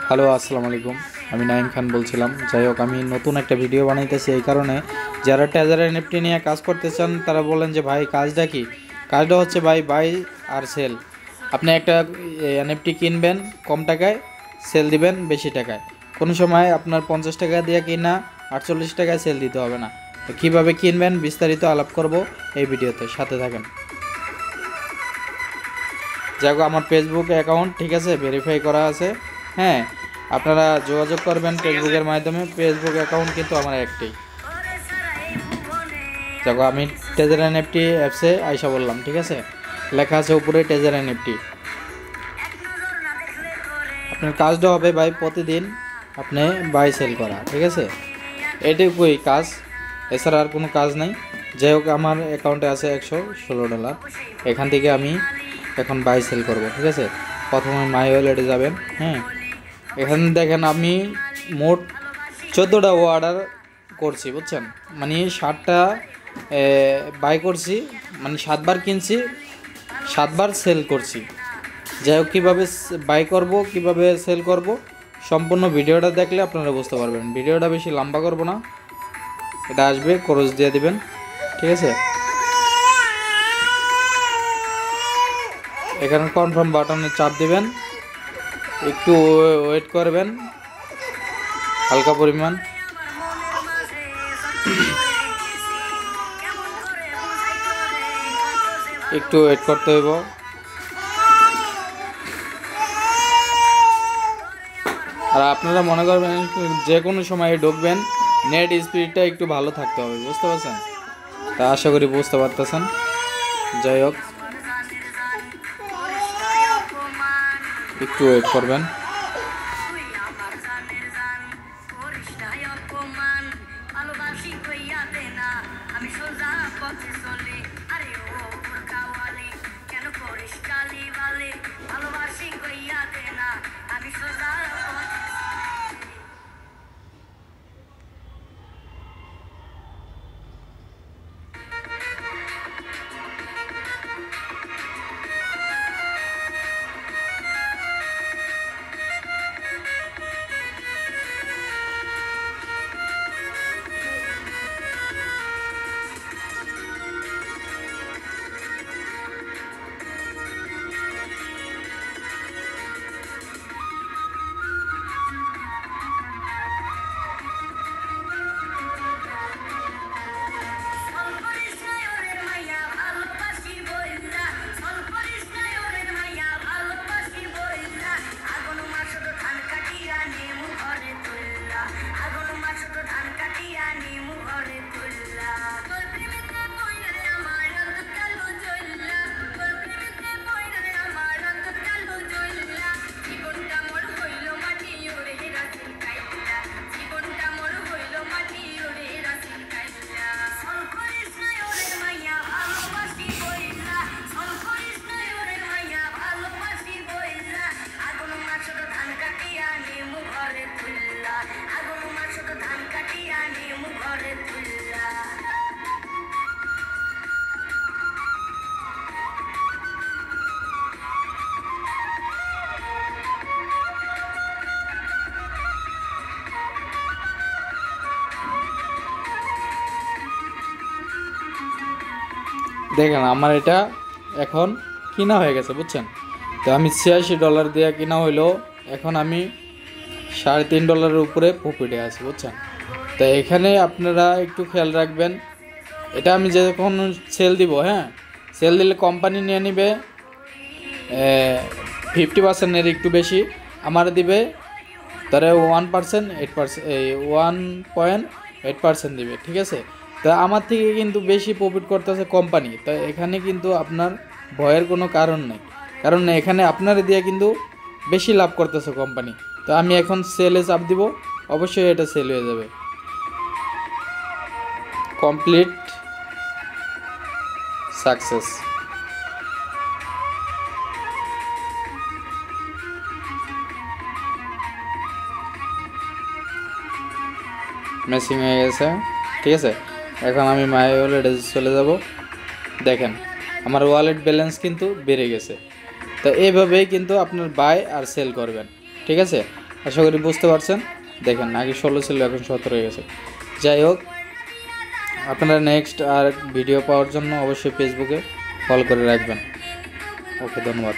Hello, আসসালামু আলাইকুম। আমি নাইম খান বলছিলাম। যাই হোক, আমি নতুন একটা ভিডিও বানাইতেছি এই কারণে, যারা ট্রেজার এনএফটি নিয়ে কাজ করতে চান তারা বলেন যে ভাই কাজটা কি? কাজটা হচ্ছে ভাই বাই আর সেল। আপনি একটা এনএফটি কিনবেন কম টাকায়, সেল দিবেন বেশি টাকায়। কোনো সময় আপনার 50 টাকা দিয়ে কিনা 48 টাকায় সেল দিতে হবে না। তো কীভাবে কিনবেন বিস্তারিত আলাপ করব এই ভিডিওতে, সাথে থাকেন। যাই হোক, আমার ফেসবুক অ্যাকাউন্ট ঠিক আছে, ভেরিফাই করা আছে। হ্যাঁ, আপনারা যোগাযোগ করবেন ফেসবুকের মাধ্যমে। ফেসবুক অ্যাকাউন্ট কিন্তু আমার একটাই। দেখো, আমি ট্রেজার এনএফটি অ্যাপসে আইসা বললাম, ঠিক আছে। লেখা আছে উপরে ট্রেজার এনএফটি। আপনার কাজটা হবে ভাই প্রতিদিন আপনি বাই সেল করা, ঠিক আছে। এটুকুই কাজ, এছাড়া আর কোনো কাজ নাই। যাই হোক, আমার অ্যাকাউন্টে আছে $116। এখান থেকে আমি এখন বাই সেল করব, ঠিক আছে। প্রথমে মাই ওয়ালেটে যাবেন। হ্যাঁ, এখানে দেখেন আমি মোট 14টা অর্ডার করছি, বুঝছেন। মানে 60টা বাই করছি, মানে 7বার কিনছি, 7বার সেল করছি। যাই হোক, কীভাবে বাই করব কীভাবে সেল করব সম্পূর্ণ ভিডিওটা দেখলে আপনারা বুঝতে পারবেন। ভিডিওটা বেশি লম্বা করব না, এটা আসবে ক্রস দিয়ে দিবেন, ঠিক আছে। এখানে কনফার্ম বাটনে চাপ দিবেন, একটু ওয়েট করবেন হালকা পরিমাণ। একটু ওয়েট করতে হইব। আর আপনারা মনে করবেন যে কোনো সময় ঢুকবেন, নেট স্পিডটা একটু ভালো থাকতে হবে, বুঝতে পারছেন? তা আশা করি বুঝতে পারতেছেন। যাই হোক, একটু ওয়েট করবেন। দেখেন, আমার এটা এখন কিনা হয়ে গেছে, বুঝছেন। তো আমি $86 দিয়ে কিনা হইলো, এখন আমি $3.5 উপরে প্রফিটে আছি, বুঝছেন। তো এখানে আপনারা একটু খেয়াল রাখবেন, এটা আমি যখন সেল দিব, হ্যাঁ, সেল দিলে কোম্পানি নিয়ে নিবে 50%-এর একটু বেশি, আমার দিবে তারা 1%, 8%, 1.8% দিবে, ঠিক আছে। তো আমার থেকে কিন্তু বেশি প্রফিট করতেছে কোম্পানি। তো এখানে কিন্তু আপনার ভয়ের কোনো কারণ নেই, কারণ এখানে আপনার দিয়ে কিন্তু বেশি লাভ করতেছে কোম্পানি। তো আমি এখন সেলে চাপ দিব, অবশ্যই এটা সেল হয়ে যাবে। Complete success. মেসিং হয়ে গেছে, ঠিক আছে। এখন আমি মাই ওয়ালেটে চলে যাব। দেখেন, আমার ওয়ালেট ব্যালেন্স কিন্তু বেড়ে গেছে। তো এইভাবেই কিন্তু আপনার বাই আর সেল করবেন, ঠিক আছে। আশা করি বুঝতে পারছেন। দেখেন আগে 16 ছিল, এখন 17 হয়ে গেছে। যাই হোক, আপনারা নেক্সট আর ভিডিও পাওয়ার জন্য অবশ্যই ফেসবুকে ফলো করে রাখবেন। ওকে, ধন্যবাদ।